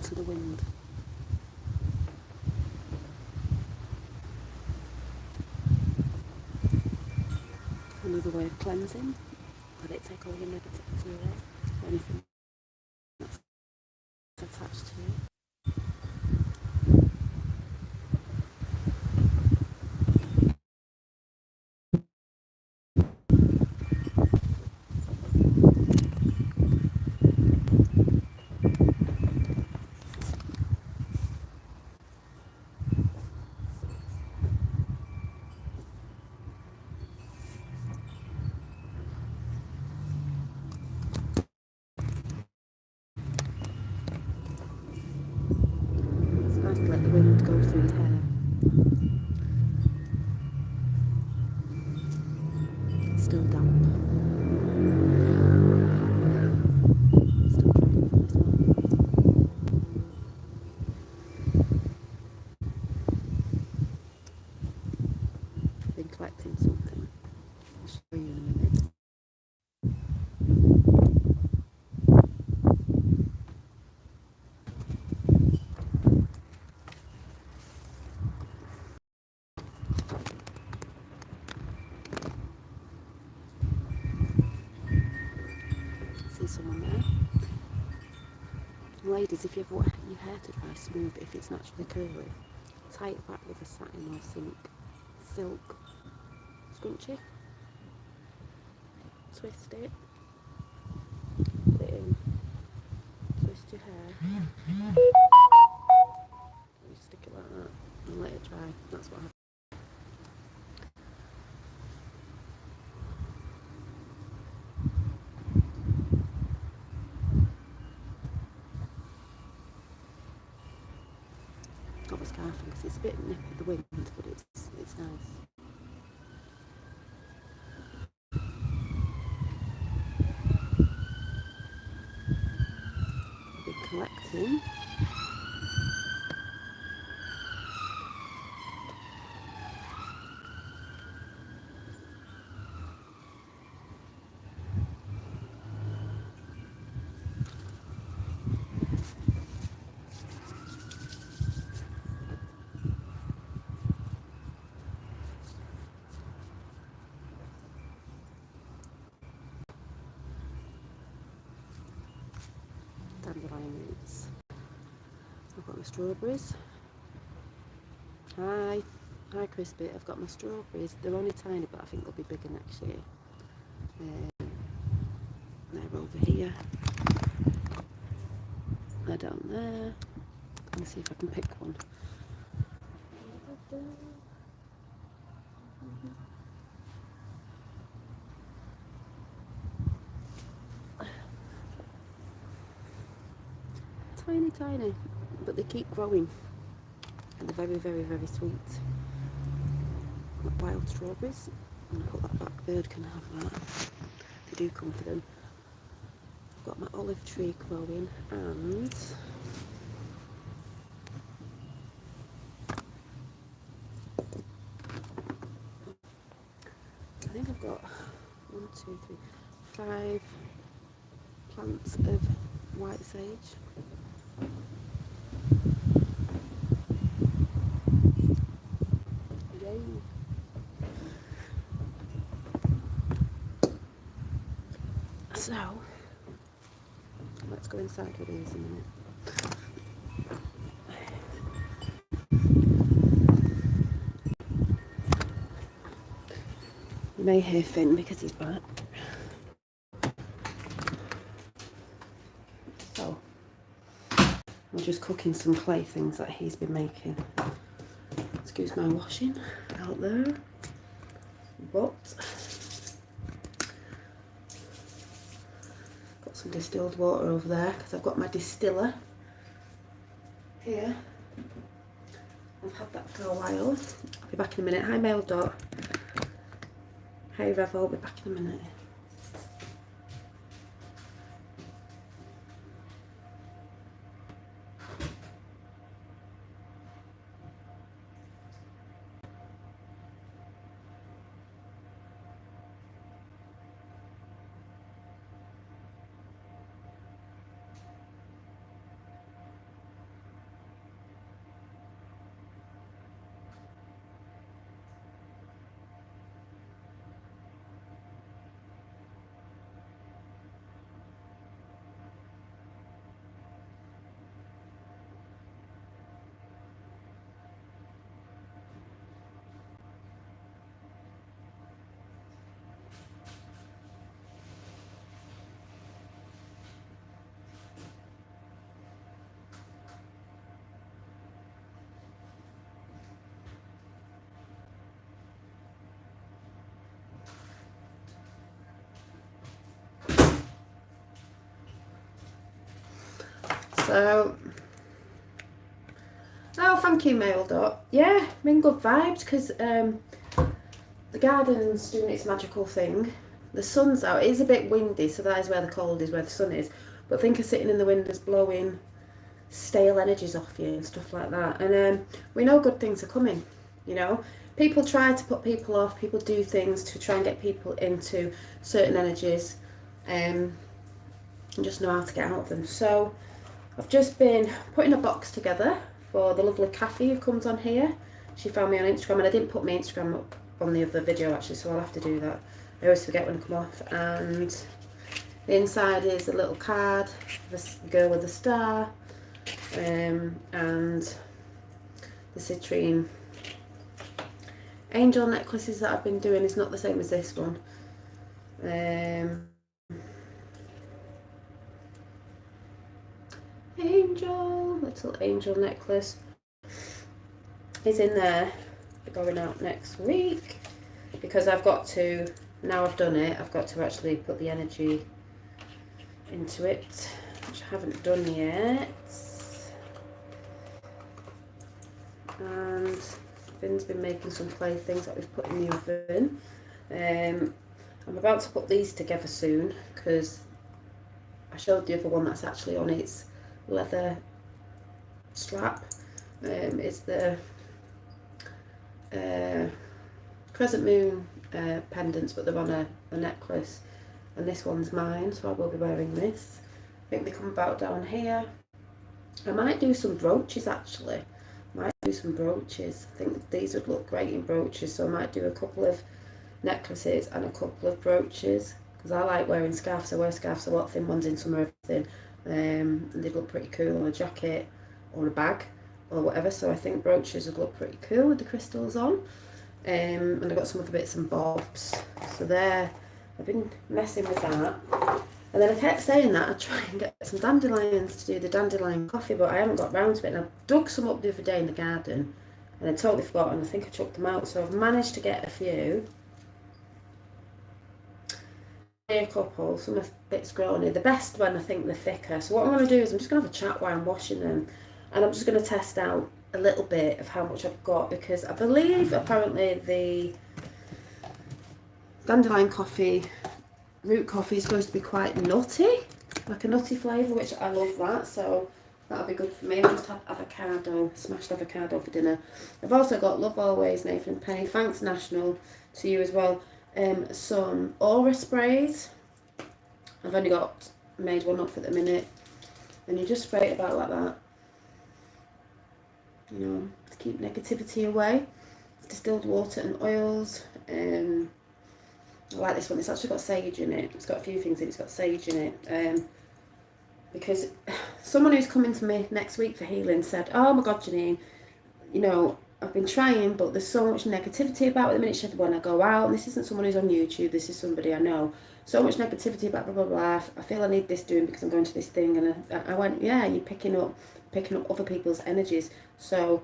listen to the wind. Another way of cleansing. Let it take all your negativity away. Anything that's attached to you. It's nice to let the wind go through your hair. It's still damp. Still drying from this one. I've been collecting something. I'll show you in a minute. See someone there. Ladies, if you ever want your hair to dry smooth, if it's naturally curly, tie it back with a satin or silk scrunchie. Twist it, put it in, twist your hair, and just stick it like that and let it dry. That's what happens. Got my scarf on because it's a bit nippy the wind, but it's nice. I've been collecting. Dandelion roots. I've got my strawberries. Hi Crispy. I've got my strawberries. They're only tiny, but I think they'll be bigger next year. They're over here. They're down there. Let me see if I can pick one. Tiny, but they keep growing, and they're very, very, very sweet. Like wild strawberries. I'm gonna put that back. Bird can have that. They do come for them. I've got my olive tree growing, and I think I've got 5 plants of white sage. Yay! So let's go inside with these a minute. You may hear Finn because he's back. So I'm just cooking some playthings that he's been making. Excuse my washing out there. But got some distilled water over there because I've got my distiller here. I've had that for a while. I'll be back in a minute. Hi Mail Dot. Hey Rev, I'll be back in a minute. So, oh, thank you, Mail Dot. Yeah, I'm in good vibes because the garden's doing its magical thing. The sun's out. It is a bit windy, so that is where the cold is, where the sun is. But think of sitting in the windows blowing stale energies off you and stuff like that. And we know good things are coming, you know. People try to put people off. People do things to try and get people into certain energies and just know how to get out of them. So I've just been putting a box together for the lovely Kathy who comes on here. She found me on Instagram, and I didn't put my Instagram up on the other video actually, so I'll have to do that. I always forget when I come off. And the inside is a little card, the girl with the star, and the citrine angel necklaces that I've been doing is not the same as this one. Angel, little angel necklace is in there. They're going out next week because I've got to, now I've done it, I've got to actually put the energy into it, which I haven't done yet. And Finn's been making some clay things that we've put in the oven. I'm about to put these together soon because I showed the other one that's actually on its leather strap. It's the crescent moon pendants, but they're on a necklace, and this one's mine, so I will be wearing this. I think they come about down here. I might do some brooches actually. I think these would look great in brooches, so I might do a couple of necklaces and a couple of brooches because I like wearing scarves. I wear scarves a lot, thin ones in summer, everything, and they look pretty cool on a jacket or a bag or whatever. So I think brooches would look pretty cool with the crystals on. And I've got some other bits and bobs. So there, I've been messing with that. And then I kept saying that I'd try and get some dandelions to do the dandelion coffee, but I haven't got round to it. And I dug some up the other day in the garden, and I totally forgot, and I think I chucked them out. So I've managed to get a few. A couple, some of the bits growing here. The best one, I think, the thicker. So what I'm going to do is I'm just going to have a chat while I'm washing them, and I'm just going to test out a little bit of how much I've got, because I believe apparently the dandelion coffee, root coffee, is supposed to be quite nutty, like a nutty flavour, which I love that, so that'll be good for me. I've just had avocado, smashed avocado for dinner. I've also got, love always, Nathan Penny, thanks National to you as well, some aura sprays. I've only made one up at the minute, and you just spray it about like that, you know, to keep negativity away. Distilled water and oils. I like this one. It's actually got sage in it. It's got a few things in it. It's got sage in it. Because someone who's coming to me next week for healing said, oh my God, Janine, you know, I've been trying, but there's so much negativity about it at the minute. She said, when I go out, and this isn't someone who's on YouTube, this is somebody I know, so much negativity about blah, blah, blah. I feel I need this doing because I'm going to this thing. And I went, yeah, you're picking up other people's energies. So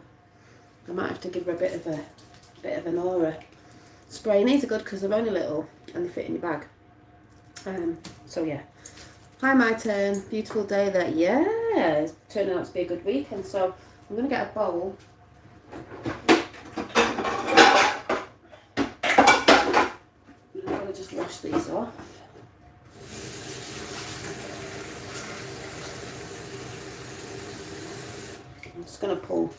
I might have to give her a bit of an aura spray. And these are good because they're only little and they fit in your bag. So yeah. Hi, my turn. Beautiful day there. Yeah, it's turning out to be a good weekend. So I'm going to get a bowl. I'm going to just wash these off. I'm just going to pull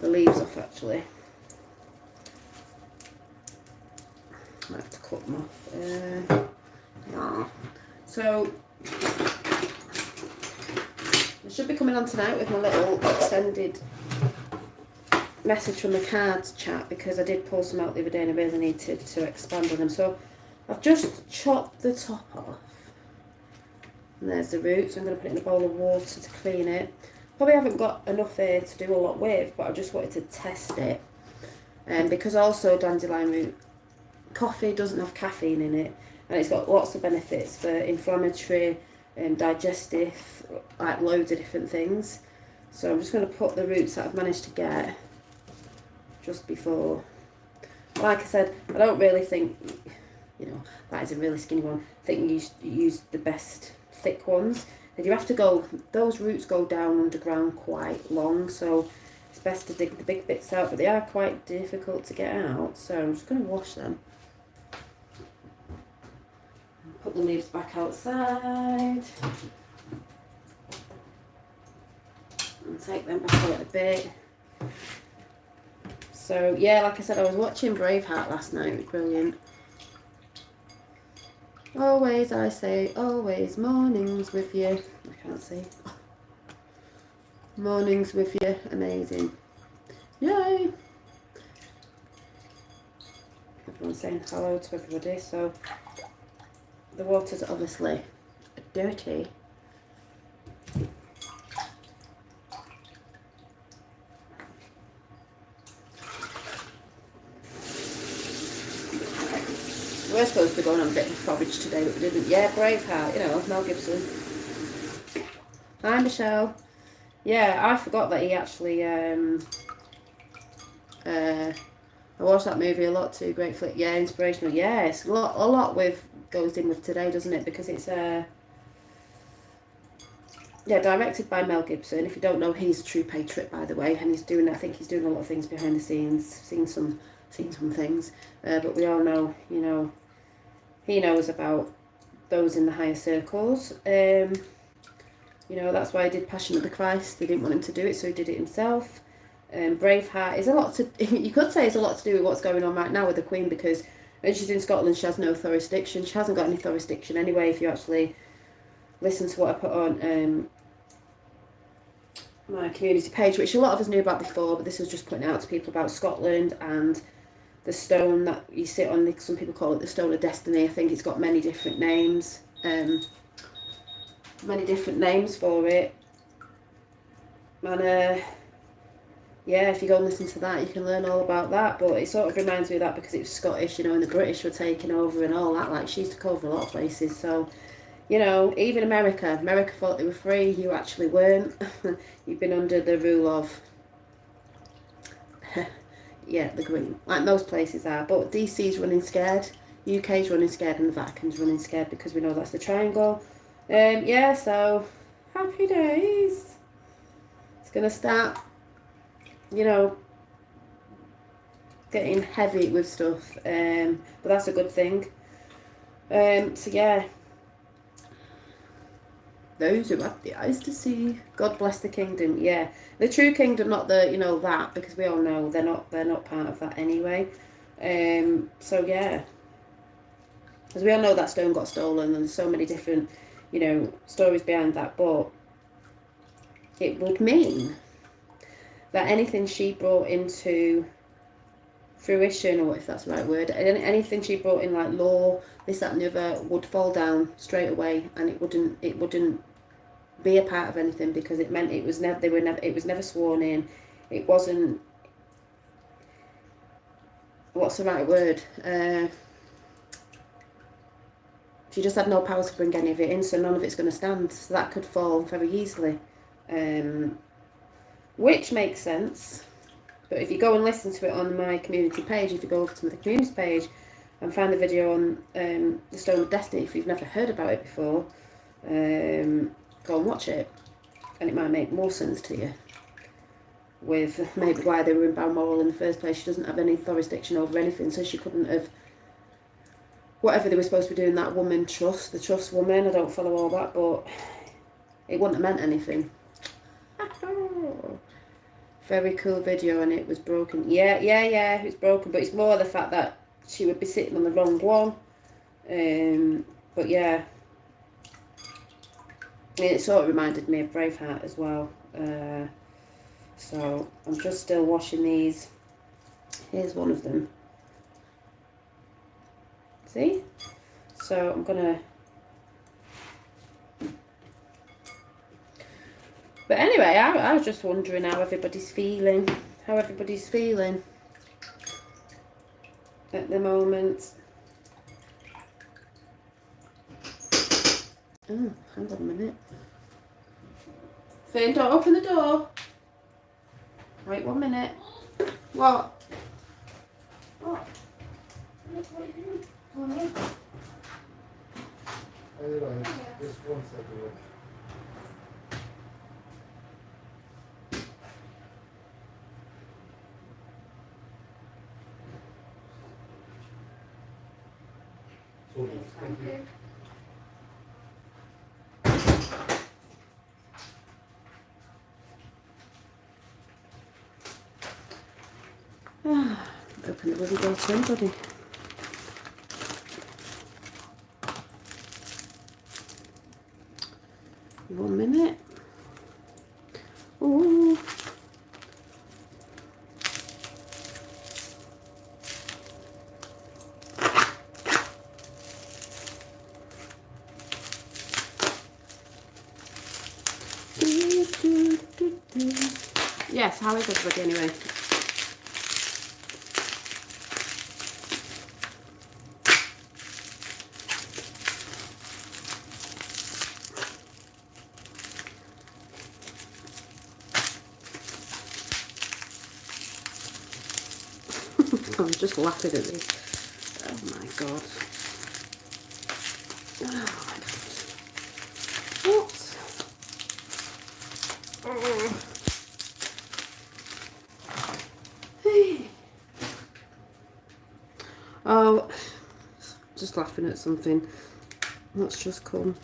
the leaves off actually. I might have to cut them off. Yeah. So I should be coming on tonight with my little extended message from the cards chat, because I did pull some out the other day and I really needed to expand on them. So I've just chopped the top off. And there's the roots. I'm going to put it in a bowl of water to clean it. Probably haven't got enough here to do a lot with, but I just wanted to test it. And because also dandelion root coffee doesn't have caffeine in it, and it's got lots of benefits for inflammatory and digestive, like loads of different things. So I'm just going to put the roots that I've managed to get just before. Like I said, I don't really think, you know, that is a really skinny one. I think you use the best thick ones, And you have to go, those roots go down underground quite long, so it's best to dig the big bits out, but they are quite difficult to get out, so I'm just going to wash them. Put the leaves back outside. And take them back a little bit. So yeah, like I said, I was watching Braveheart last night. It was brilliant. Always, I say, always, mornings with you. I can't see. Mornings with you, amazing. Yay! Everyone's saying hello to everybody. So the water's obviously dirty. We're supposed to be going on a bit of forage today, but we didn't. Yeah, Braveheart, you know, Mel Gibson. Hi, Michelle. Yeah, I forgot that he actually, I watched that movie a lot too, great flick. Yeah, inspirational. Yeah, it's a lot with, goes in with today, doesn't it? Because it's, yeah, directed by Mel Gibson. If you don't know, he's a true patriot, by the way, and he's doing, I think he's doing a lot of things behind the scenes, seen some things, but we all know, you know, he knows about those in the higher circles. You know, that's why he did Passion of the Christ. They didn't want him to do it, so he did it himself. Braveheart is a lot to, you could say it's a lot to do with what's going on right now with the Queen, because when she's in Scotland, she has no jurisdiction. She hasn't got any jurisdiction anyway, if you actually listen to what I put on my community page, which a lot of us knew about before, but this was just putting out to people about Scotland and the stone that you sit on. Some people call it the Stone of Destiny. I think it's got many different names. Many different names for it. And yeah, if you go and listen to that, you can learn all about that. But it sort of reminds me of that because it was Scottish, you know, and the British were taking over and all that. Like, she used to cover a lot of places. So, you know, even America thought they were free. You actually weren't. You've been under the rule of yeah, the Green, like most places are. But DC's running scared, UK's running scared, and the Vatican's running scared because we know that's the triangle. Yeah, so happy days. It's gonna start, you know, getting heavy with stuff, but that's a good thing. So yeah, those who have the eyes to see, God bless the kingdom. Yeah, the true kingdom, not the, you know, that, because we all know they're not part of that anyway. So yeah, as we all know, that stone got stolen, and there's so many different, you know, stories behind that. But it would mean that anything she brought into fruition, or if that's the right word, anything she brought in, like law, this, that, and the other, would fall down straight away, and it wouldn't be a part of anything, because it meant it was never, it was never sworn in. It wasn't, what's the right word? She just had no power to bring any of it in, so none of it's going to stand. So that could fall very easily, which makes sense. But if you go and listen to it on my community page, if you go over to the community page and find the video on the Stone of Destiny, if you've never heard about it before, go and watch it, and it might make more sense to you with maybe why they were in Balmoral in the first place. She doesn't have any jurisdiction over anything, so she couldn't have, whatever they were supposed to be doing, that woman trust, the trust woman, I don't follow all that, but it wouldn't have meant anything. Very cool video, and it was broken. Yeah, it's broken, but it's more the fact that she would be sitting on the wrong one. But yeah, it sort of reminded me of Braveheart as well. So I'm just still washing these. Here's one of them. See? So I'm gonna. But anyway, I was just wondering how everybody's feeling. At the moment. Oh, hang on a minute. Finn, don't open the door. Wait 1 minute. What? What? Anyway, just one second. Open the bloody door to anybody. One minute. Ooh. Yes, how is everybody anyway? I'm just laughing at this. Oh my god. Oh my god. What? Oh, just laughing at something. That's just come.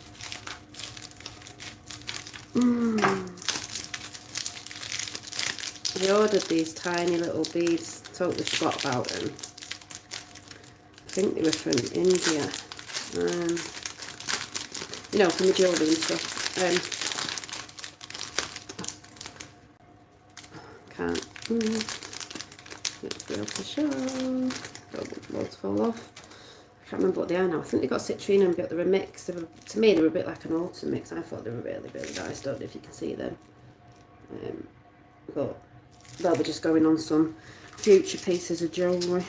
I ordered these tiny little beads. Totally forgot about them. I think they were from India. You know, from the jewellery and stuff. Can't. Let's be able to show. Loads fall off. I can't remember what they are now. I think they got citrine and they're a mix. To me, they were a bit like an autumn mix. I thought they were really, really nice. Don't know if you can see them. But they'll be just going on some future pieces of jewellery.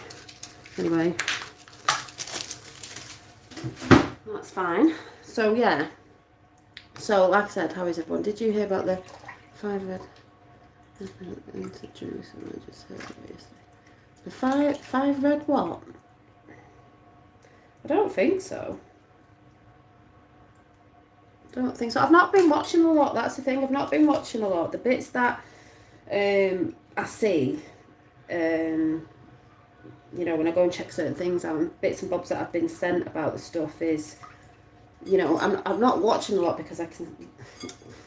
Anyway, that's fine. So yeah. So like I said, how is everyone? Did you hear about the 5 red? Into Jerusalem, I just heard obviously. The five red what? I don't think so. Don't think so. I've not been watching a lot. That's the thing. I've not been watching a lot. The bits that I see, you know, when I go and check certain things out, bits and bobs that I've been sent about the stuff is, you know, I'm not watching a lot because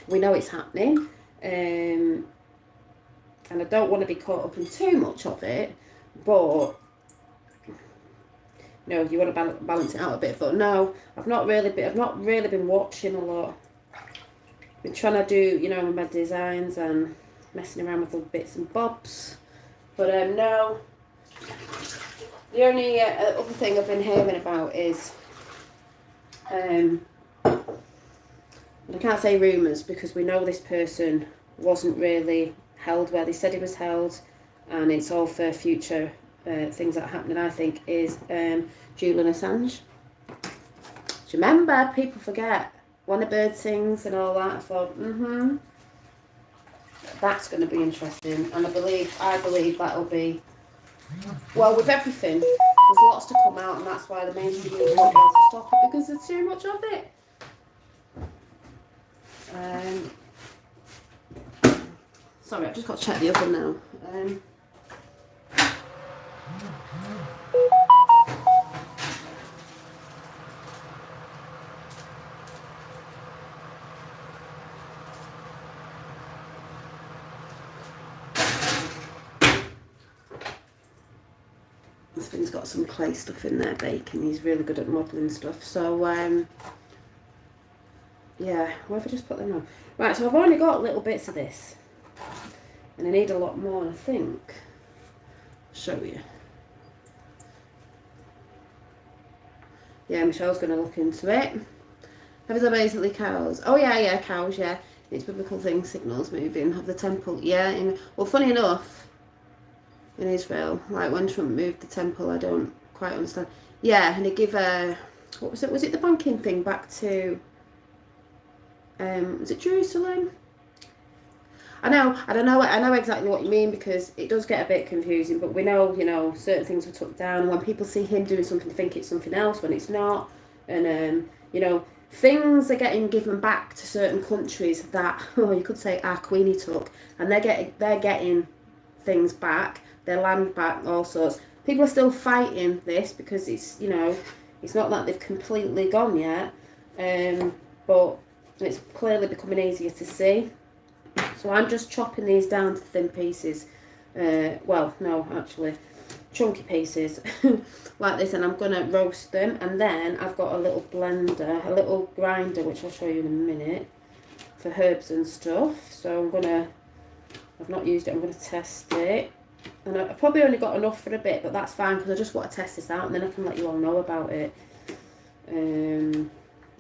we know it's happening, and I don't want to be caught up in too much of it, but you know, you want to balance it out a bit. But no, I've not really been watching a lot. Been trying to do, you know, my designs and messing around with the bits and bobs. But no, the only other thing I've been hearing about is, and I can't say rumours because we know this person wasn't really held where they said he was held, and it's all for future things that are happening, I think, is Julian Assange. Do you remember? People forget. When a bird sings and all that. I thought, that's going to be interesting, and I believe that'll be, well, with everything, there's lots to come out, and that's why the mainstream media won't be able to stop it because there's too much of it. Sorry, I've just got to check the oven now. This thing's got some clay stuff in there baking. He's really good at modelling stuff. So, yeah, where have I just put them on? Right, so I've only got little bits of this. And I need a lot more, I think. I'll show you. Yeah, Michelle's going to look into it. Have there basically cows? Oh, yeah, cows, yeah. It's biblical things, signals moving. Have the temple, yeah. Well, funny enough, in Israel, like when Trump moved the temple, I don't quite understand. Yeah, and they give what was it? Was it the banking thing back to, was it Jerusalem? I know exactly what you mean because it does get a bit confusing, but we know, you know, certain things were took down, and when people see him doing something, they think it's something else when it's not, and you know, things are getting given back to certain countries that, you could say our Queenie took, and they're getting things back, their land back, all sorts. People are still fighting this because it's, you know, It's not that they've completely gone yet, but it's clearly becoming easier to see. So I'm just chopping these down to thin pieces. Well, no, actually, chunky pieces like this, and I'm going to roast them. And then I've got a little blender, a little grinder, which I'll show you in a minute, for herbs and stuff. So I've not used it, I'm going to test it. And I've probably only got enough for a bit, but that's fine because I just want to test this out and then I can let you all know about it.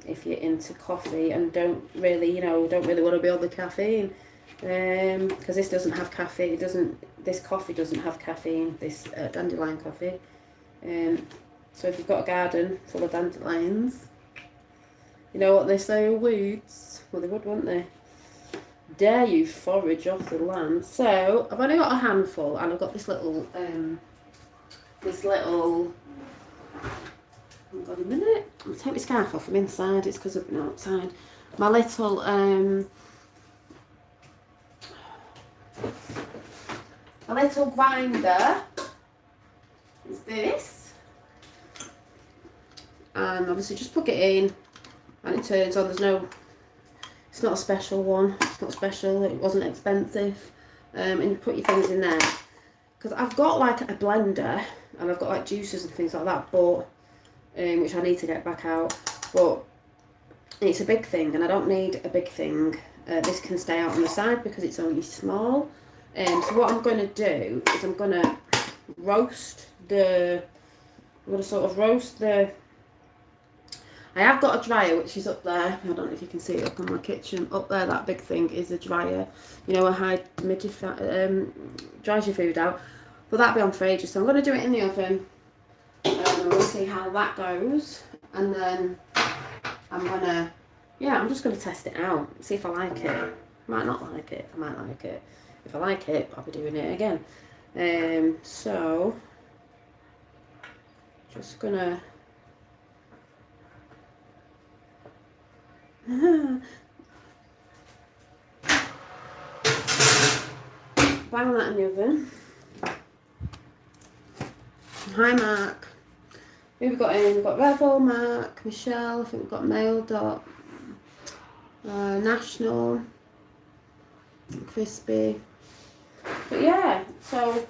If you're into coffee and don't really want to be on the caffeine. Because this doesn't have caffeine, this coffee doesn't have caffeine, this dandelion coffee. So if you've got a garden full of dandelions, you know what they say are weeds? Well, they would, wouldn't they? Dare you forage off the land. So I've only got a handful, and I've got this little hang on a minute, I'm going to take my scarf off from inside, it's because I've been outside. My little grinder is this, and obviously just plug it in and it turns on. It's not a special one, it's not special, it wasn't expensive, and you put your things in there. Because I've got like a blender and I've got like juices and things like that, but which I need to get back out, but it's a big thing and I don't need a big thing. This can stay out on the side because it's only small. So what I'm going to do is I'm going to sort of roast the, I have got a dryer which is up there, I don't know if you can see it up on my kitchen, up there, that big thing is a dryer, you know, a high dries your food out, but that'll be on for ages, so I'm going to do it in the oven, and we'll see how that goes, and then I'm just going to test it out, see if I like it. Might not like it, I might like it. If I like it, I'll be doing it again. So, just gonna bang that in the oven. Hi Mark. Who we got in? We've got Revel, Mark, Michelle, I think we've got Mail Dot, National, Crispy. But yeah, so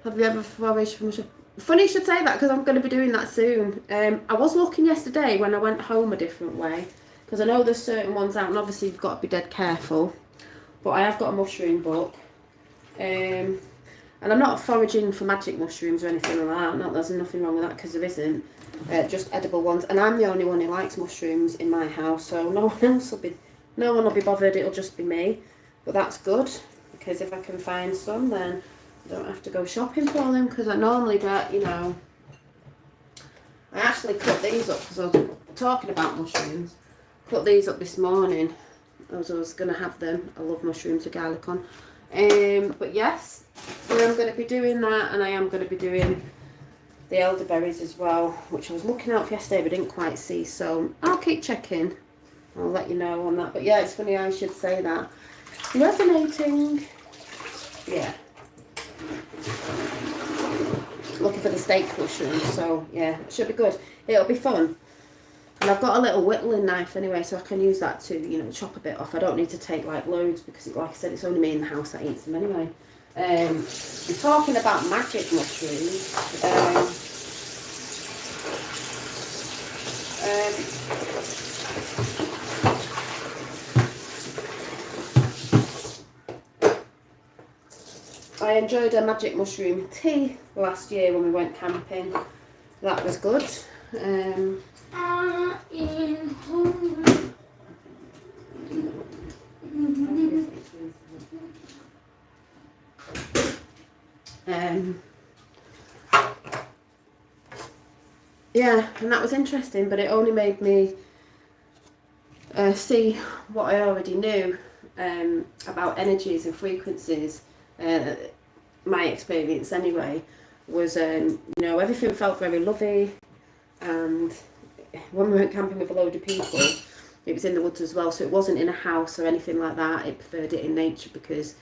have you ever foraged from a shop? Funny you should say that because I'm going to be doing that soon. I was looking yesterday when I went home a different way, because I know there's certain ones out and obviously you've got to be dead careful, but I have got a mushroom book, and I'm not foraging for magic mushrooms or anything like that. There's nothing wrong with that because there isn't, just edible ones, and I'm the only one who likes mushrooms in my house, so no one will be bothered, it'll just be me. But that's good, because if I can find some, then I don't have to go shopping for them, because I normally get, I actually cut these up because I was talking about mushrooms. Cut these up this morning as I was going to have them. I love mushrooms with garlic on. But yes, so I'm going to be doing that, and I am going to be doing the elderberries as well, which I was looking out for yesterday but didn't quite see, so I'll keep checking. I'll let you know on that. But yeah, it's funny I should say that. Resonating. Yeah. Looking for the steak mushroom, so yeah, it should be good. It'll be fun. And I've got a little whittling knife anyway, so I can use that to, chop a bit off. I don't need to take like loads because, like I said, it's only me in the house that eats them anyway. We're talking about magic mushrooms. I enjoyed a magic mushroom tea last year when we went camping. That was good. Yeah, and that was interesting, but it only made me see what I already knew about energies and frequencies. My experience anyway was, everything felt very lovey, and when we went camping with a load of people, it was in the woods as well, so it wasn't in a house or anything like that. It preferred it in nature because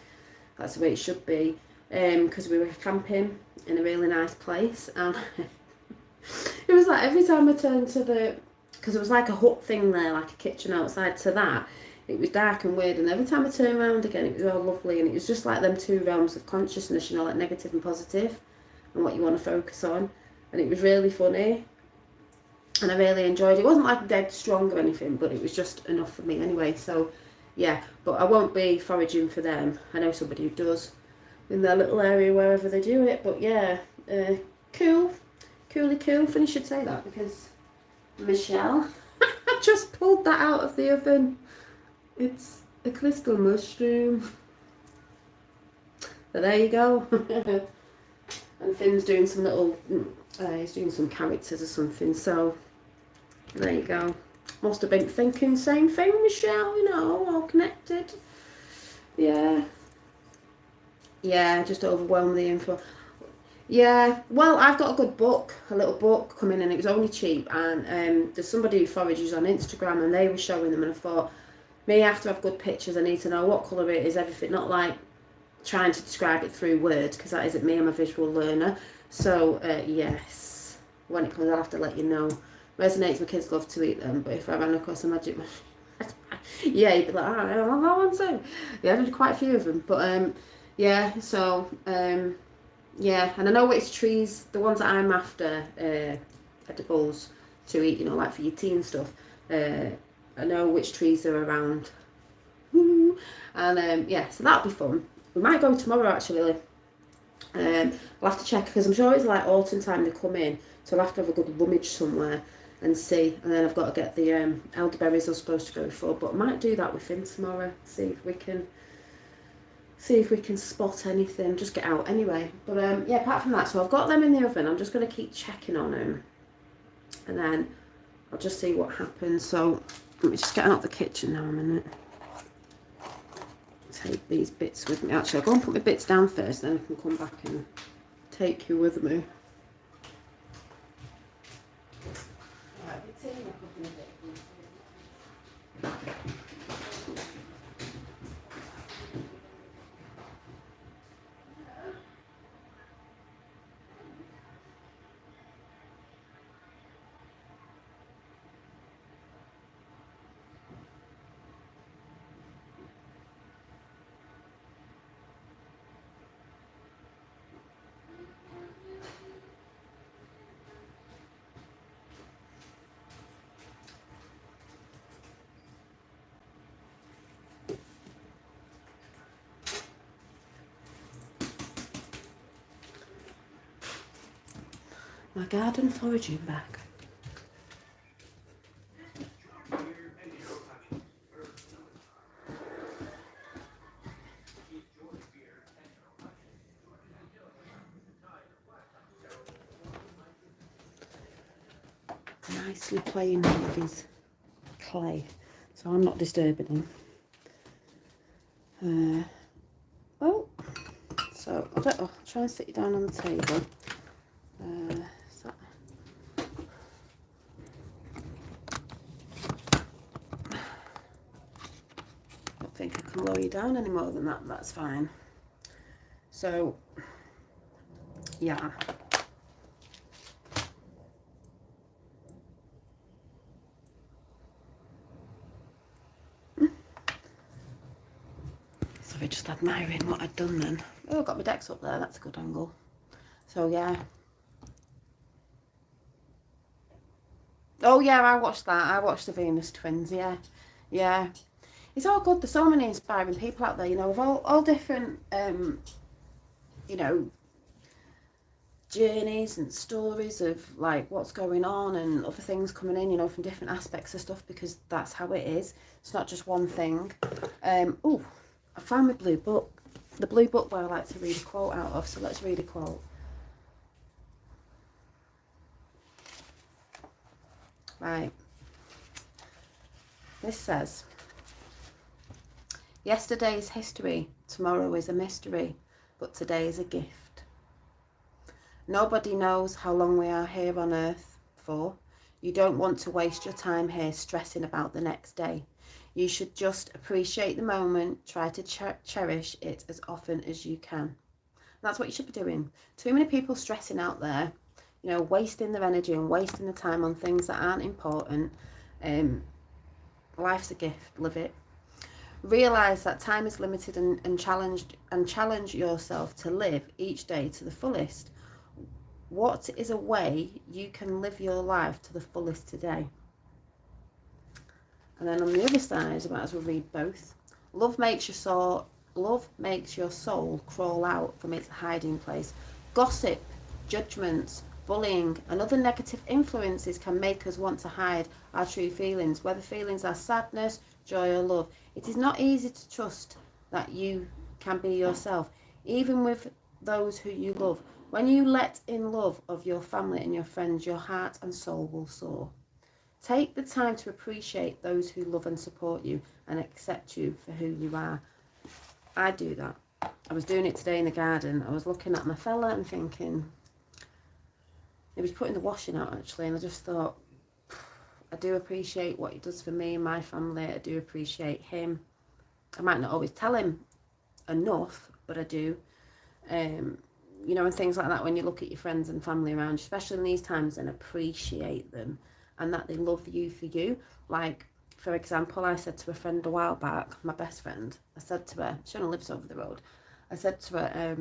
that's the way it should be. because we were camping in a really nice place, and it was like every time I turned to the, because it was like a hut thing there, like a kitchen outside to that, it was dark and weird, and every time I turned around again it was all lovely, and it was just like them two realms of consciousness, you know, like negative and positive, and what you want to focus on, and it was really funny, and I really enjoyed it. It wasn't like dead strong or anything, but it was just enough for me anyway, so yeah, but I won't be foraging for them. I know somebody who does in their little area wherever they do it, but yeah, cool, cool. Funny you should say that, because Michelle, I just pulled that out of the oven. It's a crystal mushroom. So there you go. And Finn's doing some little, he's doing some characters or something, so there you go. Must have been thinking same thing, Michelle, you know, all connected. Yeah. Yeah, just overwhelmed the info. Yeah, well, I've got a good book, a little book coming in. It was only cheap, and there's somebody who forages on Instagram, and they were showing them, and I thought, me, after I've good pictures, I need to know what colour it is, everything, not like trying to describe it through words, because that isn't me, I'm a visual learner. So, yes, when it comes, I'll have to let you know. Resonates, my kids love to eat them, but if I ran across a magic mushroom, yeah, you'd be like, I don't know what I'm saying. Yeah, I did quite a few of them, but yeah, so, yeah, and I know which trees, the ones that I'm after, edibles to eat, you know, like for your tea and stuff, I know which trees are around. And yeah, so that'll be fun. We might go tomorrow actually. I'll have to check, because I'm sure it's like autumn time they come in, so I'll have to have a good rummage somewhere and see. And then I've got to get the elderberries I'm supposed to go for, but I might do that with Finn tomorrow, see if we can spot anything, just get out anyway. But yeah, apart from that, so I've got them in the oven. I'm just going to keep checking on them, and then I'll just see what happens. So let me just get out the kitchen now a minute. Take these bits with me. Actually, I'll go and put my bits down first, then I can come back and take you with me. My garden foraging bag. Nicely playing with his clay, so I'm not disturbing him. Well, so I'll try and sit you down on the table. So I don't think I can lower you down any more than that. That's fine. So yeah. Sorry, just admiring what I'd done then. Oh, I've got my decks up there. That's a good angle. So yeah. Oh yeah, I watched that. I watched the Venus Twins. Yeah, yeah. It's all good. There's so many inspiring people out there, you know, of all different, you know, journeys and stories of like what's going on and other things coming in, you know, from different aspects of stuff, because that's how it is. It's not just one thing. Oh, I found my blue book, the blue book where I like to read a quote out of. So let's read a quote. Right. This says, yesterday is history, tomorrow is a mystery, but today is a gift. Nobody knows how long we are here on earth for. You don't want to waste your time here stressing about the next day. You should just appreciate the moment, try to cherish it as often as you can. That's what you should be doing. Too many people stressing out there, you know, wasting their energy and wasting the time on things that aren't important. Life's a gift, live it. Realise that time is limited, and challenge yourself to live each day to the fullest. What is a way you can live your life to the fullest today? And then on the other side, I might as well read both. Love makes your soul crawl out from its hiding place. Gossip, judgments, bullying, and other negative influences can make us want to hide our true feelings, whether feelings are sadness, joy, or love. It is not easy to trust that you can be yourself, even with those who you love. When you let in love of your family and your friends, your heart and soul will soar. Take the time to appreciate those who love and support you and accept you for who you are. I do that. I was doing it today in the garden. I was looking at my fella and thinking, he was putting the washing out actually, and I just thought, I do appreciate what he does for me and my family. I do appreciate him. I might not always tell him enough, but I do. You know, and things like that, when you look at your friends and family around you, especially in these times, and appreciate them and that they love you for you. Like, for example, I said to a friend a while back, my best friend, I said to her, she only lives over the road, I said to her,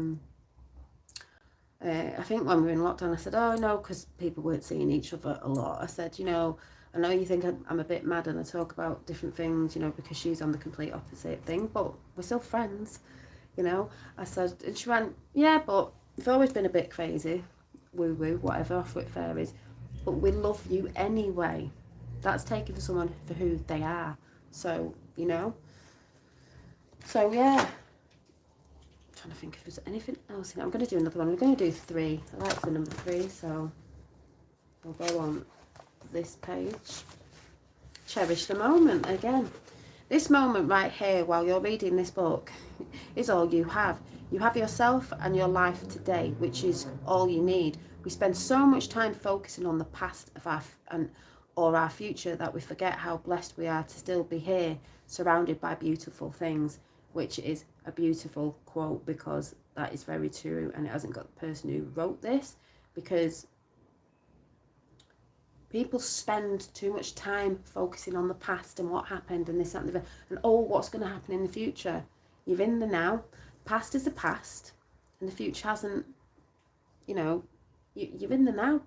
I think when we were in lockdown, I said, oh no, because people weren't seeing each other a lot. I said, you know, I know you think I'm a bit mad and I talk about different things, you know, because she's on the complete opposite thing, but we're still friends, you know. I said, and she went, yeah, but we've always been a bit crazy, woo-woo, whatever, off with fairies, but we love you anyway. That's taking for someone for who they are. So, you know. So, yeah. I'm trying to think if there's anything else in it. I'm going to do another one. I'm going to do 3. I like the number 3, so I'll go on this page. Cherish the moment again. This moment right here while you're reading this book is all you have. You have yourself and your life today, which is all you need. We spend so much time focusing on the past of our future that we forget how blessed we are to still be here, surrounded by beautiful things, which is a beautiful quote, because that is very true, and it hasn't got the person who wrote this, because people spend too much time focusing on the past and what happened and this, that, and the other, and oh, what's going to happen in the future. You're in the now. Past is the past, and the future hasn't, you know, you're in the now.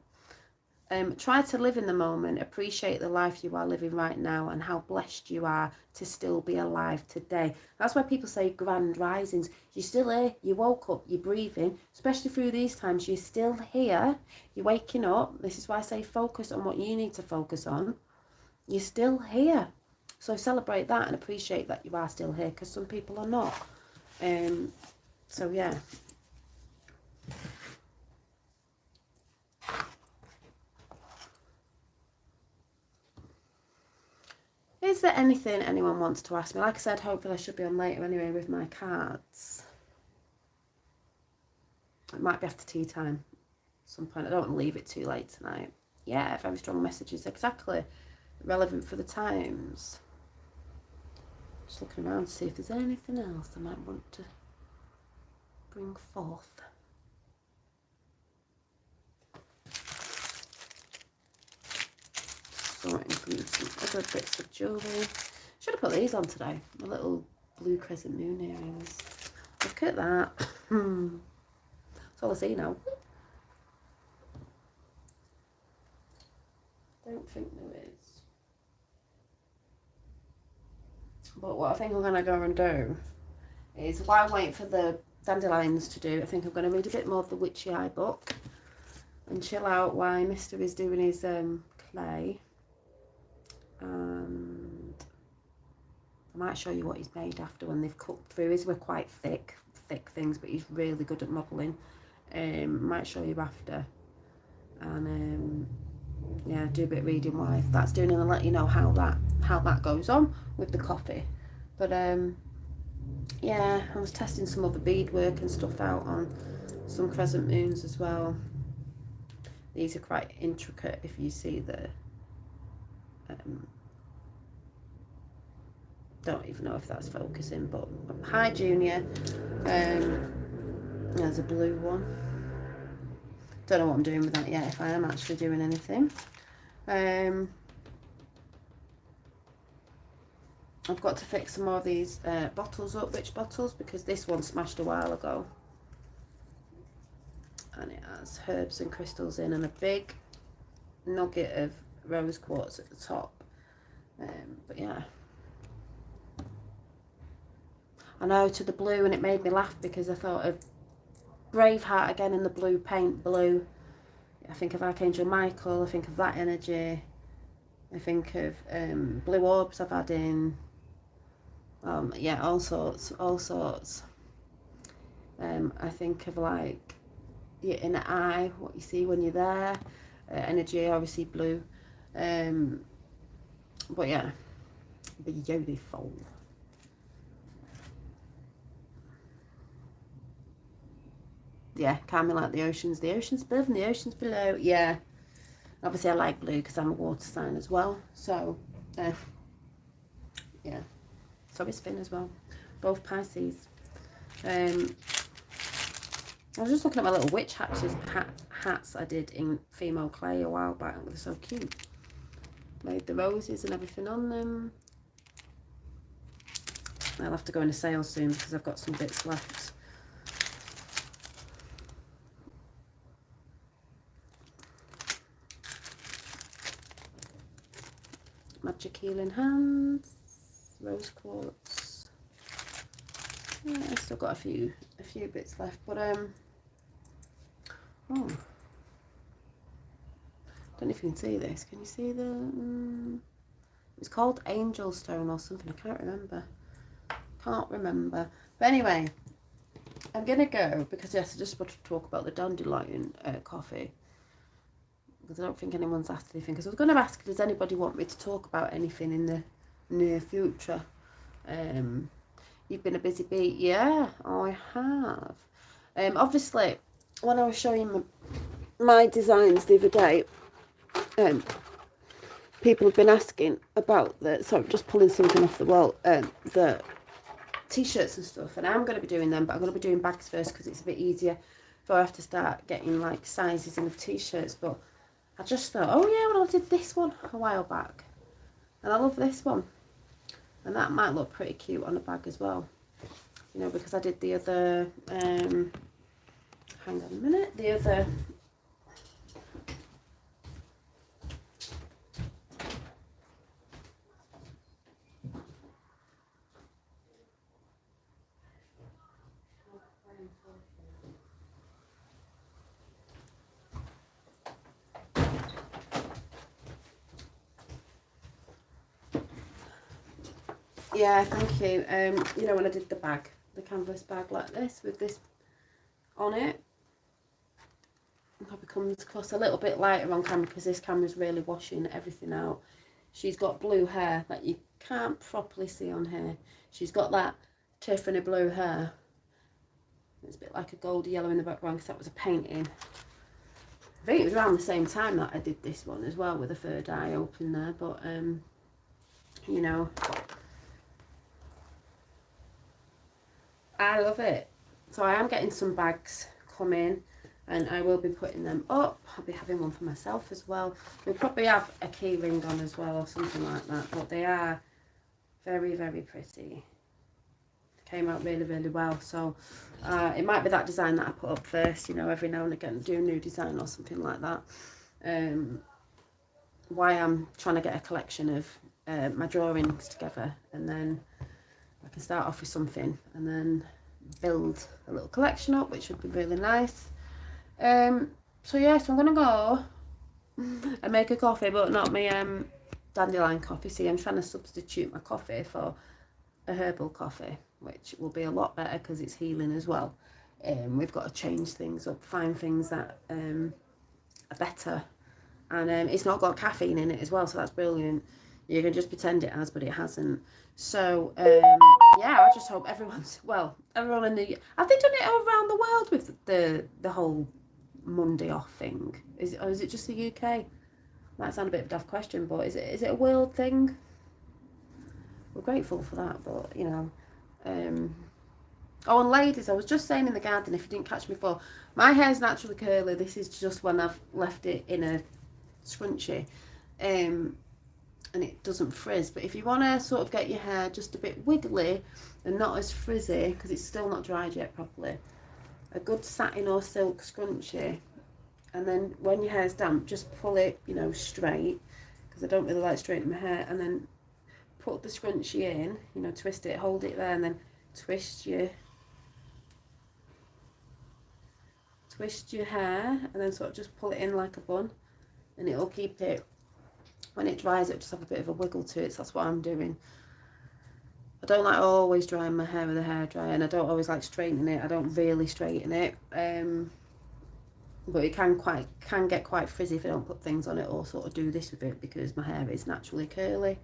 Try to live in the moment, appreciate the life you are living right now and how blessed you are to still be alive today. That's why people say grand risings. You're still here, you woke up, you're breathing, especially through these times, you're still here, you're waking up. This is why I say focus on what you need to focus on. You're still here. So celebrate that and appreciate that you are still here, because some people are not. So yeah. Is there anything anyone wants to ask me? Like I said, hopefully I should be on later anyway with my cards. It might be after tea time at some point. I don't want to leave it too late tonight. Yeah, very strong messages, exactly. Relevant for the times. Just looking around to see if there's anything else I might want to bring forth. Sorting from some other bits of jewellery. Should have put these on today. My little blue crescent moon earrings. Look at that. That's all I see now. Don't think there is. But what I think I'm going to go and do is, while I'm waiting for the dandelions to do, I think I'm going to read a bit more of the Witchy Eye book and chill out while Mr. is doing his clay. And I might show you what he's made after when they've cooked through. His were quite thick things, but he's really good at modelling. Might show you after. And yeah, do a bit of reading while that's doing, and I'll let you know how that goes on with the coffee. But yeah, I was testing some other beadwork and stuff out on some crescent moons as well. These are quite intricate if you see the don't even know if that's focusing, but hi Junior. There's a blue one. Don't know what I'm doing with that yet, if I am actually doing anything. I've got to fix some more of these bottles up, witch bottles, because this one smashed a while ago. And it has herbs and crystals in and a big nugget of rose quartz at the top. But yeah. I know, to the blue, and it made me laugh because I thought of Braveheart again in the blue paint, blue. I think of Archangel Michael, I think of that energy. I think of blue orbs I've had in. Yeah, all sorts. I think of like your inner eye, what you see when you're there. Energy, obviously blue. But yeah, beautiful. Yeah, kind of like the oceans. The ocean's above and the ocean's below. Yeah. Obviously, I like blue because I'm a water sign as well. So, yeah. So is Finn as well. Both Pisces. I was just looking at my little witch hats I did in female clay a while back. They're so cute. Made the roses and everything on them. I'll have to go in a sale soon because I've got some bits left. Magic healing hands, rose quartz. Yeah, I've still got a few bits left, but oh, don't know if you can see this. Can you see the? It's called Angel Stone or something. I can't remember. But anyway, I'm gonna go because yes, I just wanted to talk about the dandelion coffee. Because I don't think anyone's asked anything. Because I was going to ask, does anybody want me to talk about anything in the near future? You've been a busy bee. Yeah, I have. Obviously, when I was showing my designs the other day, people have been asking about the, sorry, just pulling something off the wall, the t-shirts and stuff. And I'm going to be doing them, but I'm going to be doing bags first because it's a bit easier before I have to start getting like sizes in of t-shirts. But I just thought, oh yeah, well I did this one a while back. And I love this one. And that might look pretty cute on a bag as well. You know, because I did the other, hang on a minute, the other, yeah, thank you. You know, when I did the bag, the canvas bag like this with this on it, probably comes across a little bit lighter on camera because this camera's really washing everything out. She's got blue hair that you can't properly see on here. She's got that Tiffany blue hair. It's a bit like a gold yellow in the background because that was a painting. I think it was around the same time that I did this one as well with a third eye open there, but you know, I love it. So I am getting some bags coming and I will be putting them up. I'll be having one for myself as well. We'll probably have a key ring on as well or something like that, but they are very, very pretty. They came out really, really well. So it might be that design that I put up first, you know, every now and again do a new design or something like that. Why I'm trying to get a collection of my drawings together, and then I can start off with something and then build a little collection up, which would be really nice. So yeah, so I'm gonna go and make a coffee, but not my dandelion coffee. See, I'm trying to substitute my coffee for a herbal coffee, which will be a lot better because it's healing as well. We've got to change things up, find things that are better, and it's not got caffeine in it as well, so that's brilliant. You can just pretend it has, but it hasn't. So yeah, I just hope everyone in the, have they done it all around the world with the whole Monday off thing? Is it just the UK? Might sound a bit of a daft question, but is it a world thing? We're grateful for that, but you know, Oh, and ladies, I was just saying in the garden, if you didn't catch me before, my hair's naturally curly. This is just when I've left it in a scrunchie. And it doesn't frizz. But if you want to sort of get your hair just a bit wiggly and not as frizzy, because it's still not dried yet properly, a good satin or silk scrunchie, and then when your hair's damp, just pull it, you know, straight, because I don't really like straightening my hair, and then put the scrunchie in, you know, twist it, hold it there, and then twist your hair, and then sort of just pull it in like a bun, and it'll keep it, when it dries, it'll just have a bit of a wiggle to it. So that's what I'm doing. I don't like always drying my hair with a hairdryer, and I don't always like straightening it. I don't really straighten it, but it can get quite frizzy if I don't put things on it or sort of do this with it, because my hair is naturally curly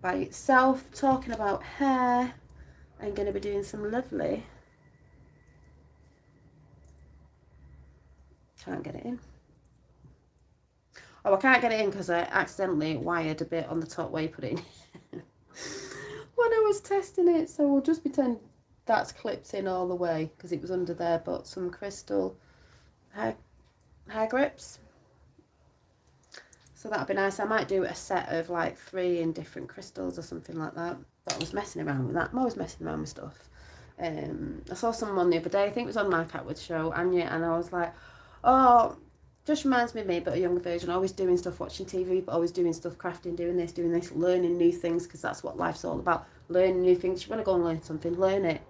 by itself. Talking about hair, I'm going to be doing some lovely, can't get it in. Oh, I can't get it in because I accidentally wired a bit on the top where you put it in when I was testing it. So we'll just pretend that's clipped in all the way because it was under there. But some crystal hair grips. So that'd be nice. I might do a set of like 3 in different crystals or something like that. But I was messing around with that. I'm always messing around with stuff. I saw someone the other day, I think it was on Mark Atwood's show, Anya, and I was like, oh, just reminds me of me, but a younger version, always doing stuff, watching TV, but always doing stuff, crafting, doing this, learning new things, because that's what life's all about, learning new things. You want to go and learn something, learn it.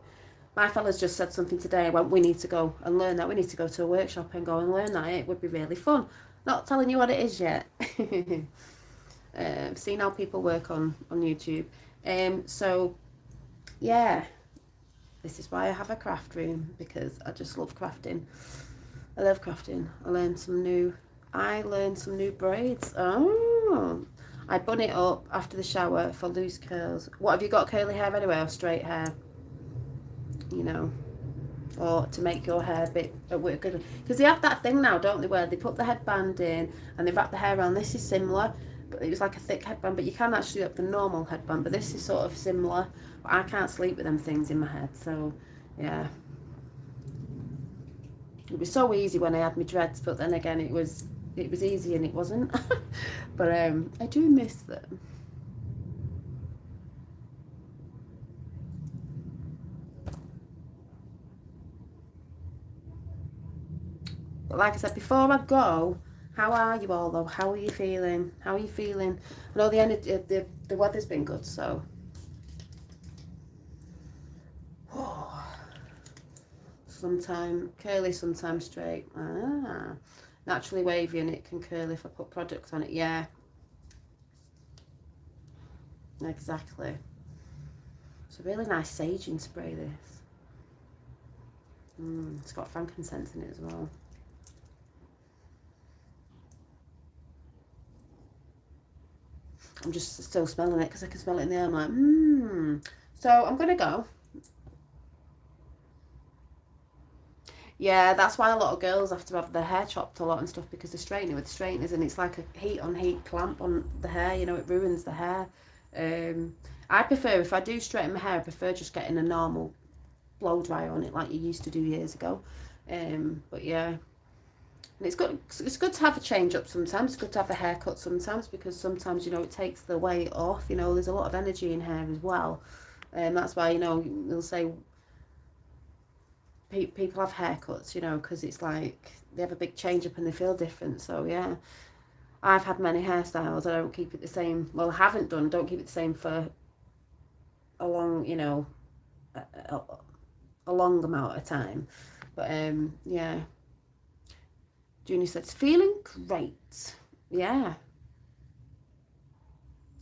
My fella's just said something today, I went, we need to go and learn that, we need to go to a workshop and go and learn that, it would be really fun. Not telling you what it is yet. Seeing how people work on YouTube. So, yeah. This is why I have a craft room, because I just love crafting. I love crafting. I learned some new braids. Oh, I bun it up after the shower for loose curls. What, have you got curly hair anyway, or straight hair? You know, or to make your hair a bit good. Because they have that thing now, don't they, where they put the headband in and they wrap the hair around. This is similar, but it was like a thick headband, but you can actually up the normal headband, but this is sort of similar. But I can't sleep with them things in my head, so yeah. It was so easy when I had my dreads, but then again it was easy and it wasn't. But I do miss them. But like I said, before I go, how are you all though? How are you feeling? How are you feeling? I know the energy, the weather's been good, so. Sometimes curly, sometimes straight. Ah, naturally wavy, and it can curl if I put product on it. Yeah, exactly. It's a really nice saging spray, this. It's got frankincense in it as well. I'm just still smelling it because I can smell it in the air. I'm like, So I'm going to go. Yeah, that's why a lot of girls have to have their hair chopped a lot and stuff, because they're straightening with the straighteners, and it's like a heat on heat clamp on the hair, you know, it ruins the hair. I prefer, if I do straighten my hair, I prefer just getting a normal blow dry on it like you used to do years ago. But yeah, and it's good to have a change up sometimes. It's good to have a haircut sometimes, because sometimes, you know, it takes the weight off. You know, there's a lot of energy in hair as well. That's why, you know, they'll say people have haircuts, you know, because it's like they have a big change up and they feel different. So yeah, I've had many hairstyles. I don't keep it the same. Well, I haven't done. Don't keep it the same for a long, you know, a long amount of time. But yeah. Junie said, feeling great. Yeah.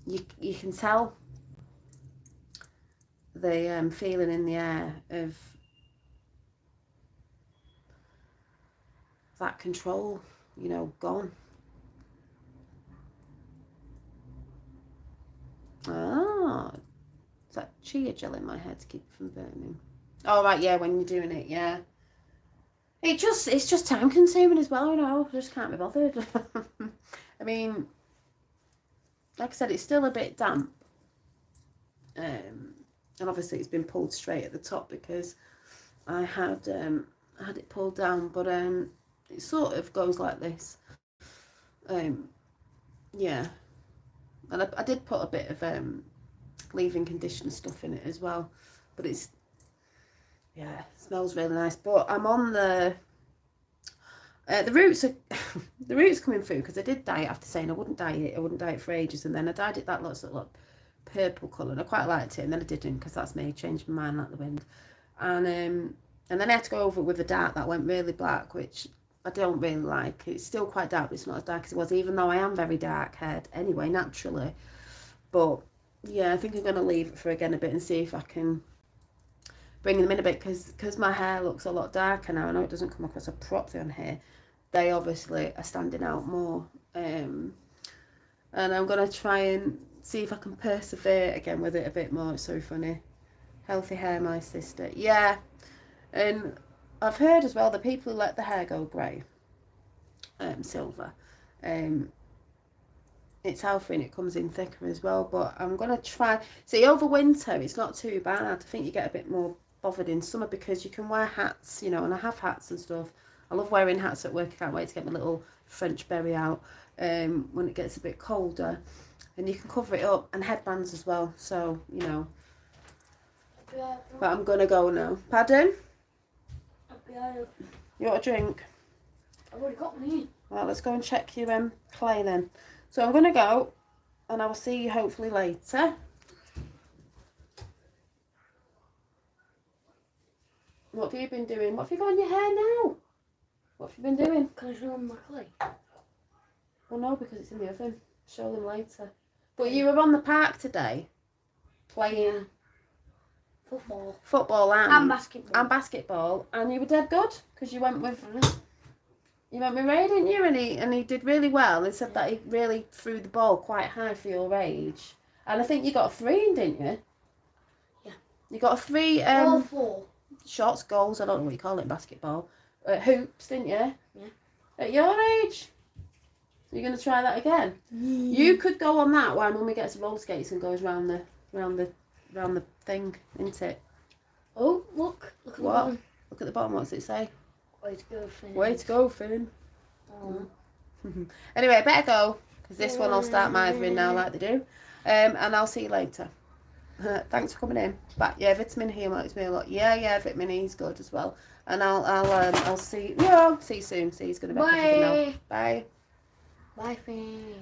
You can tell the feeling in the air of that control, you know, gone. Ah, is that chia gel in my hair to keep it from burning? Oh, right, yeah, when you're doing it, yeah. It's just time consuming as well, you know, I just can't be bothered. I mean, like I said, it's still a bit damp. And obviously it's been pulled straight at the top because I had it pulled down, but it sort of goes like this. Yeah, and I did put a bit of leave-in conditioner stuff in it as well, but it smells really nice. But I'm on the roots are the roots coming through, because I did dye it after saying I wouldn't dye it for ages, and then I dyed it that sort of purple colour, and I quite liked it, and then I didn't, because that's me, changed my mind like the wind. And then I had to go over it with a dark that went really black, which I don't really like. It's still quite dark, but it's not as dark as it was, even though I am very dark haired anyway, naturally. But yeah, I think I'm going to leave it for again a bit and see if I can bring them in a bit, because my hair looks a lot darker now. I know it doesn't come across a properly on here. They obviously are standing out more. And I'm going to try and see if I can persevere again with it a bit more. It's so funny. Healthy hair, my sister. Yeah. And I've heard as well that people who let the hair go grey, silver, it's healthy and it comes in thicker as well. But I'm going to try. See, over winter, it's not too bad. I think you get a bit more bothered in summer, because you can wear hats, you know, and I have hats and stuff. I love wearing hats at work. I can't wait to get my little French berry out when it gets a bit colder. And you can cover it up, and headbands as well. So, you know. But I'm going to go now. Pardon? You want a drink? I've already got me. Well, let's go and check your clay then. So I'm going to go, and I will see you hopefully later. What have you been doing? What have you got on your hair now? What have you been doing? Can I show them my clay? Well, no, because it's in the oven. Show them later. But you were on the park today, playing football and basketball. And you were dead good, because you went with Ray, didn't you? And he did really well. He said that he really threw the ball quite high for your age. And I think you got a 3 in, didn't you? Yeah. You got a 3 4 shots, goals, I don't know what you call it in basketball. Hoops, didn't you? Yeah. At your age. So you're going to try that again? You could go on that while Mummy gets roller skates and goes round the thing, isn't it? Oh, look at the What? bottom. Look at the bottom, what's it say? Way to go, Finn. Way to go, Finn. Oh. Anyway, I better go, because this one will start mithering now like they do. And I'll see you later. Thanks for coming in. But yeah, vitamin E makes me a lot. Yeah, vitamin E is good as well. And I'll see you soon. See, he's gonna be back now. Bye. Bye, Finn.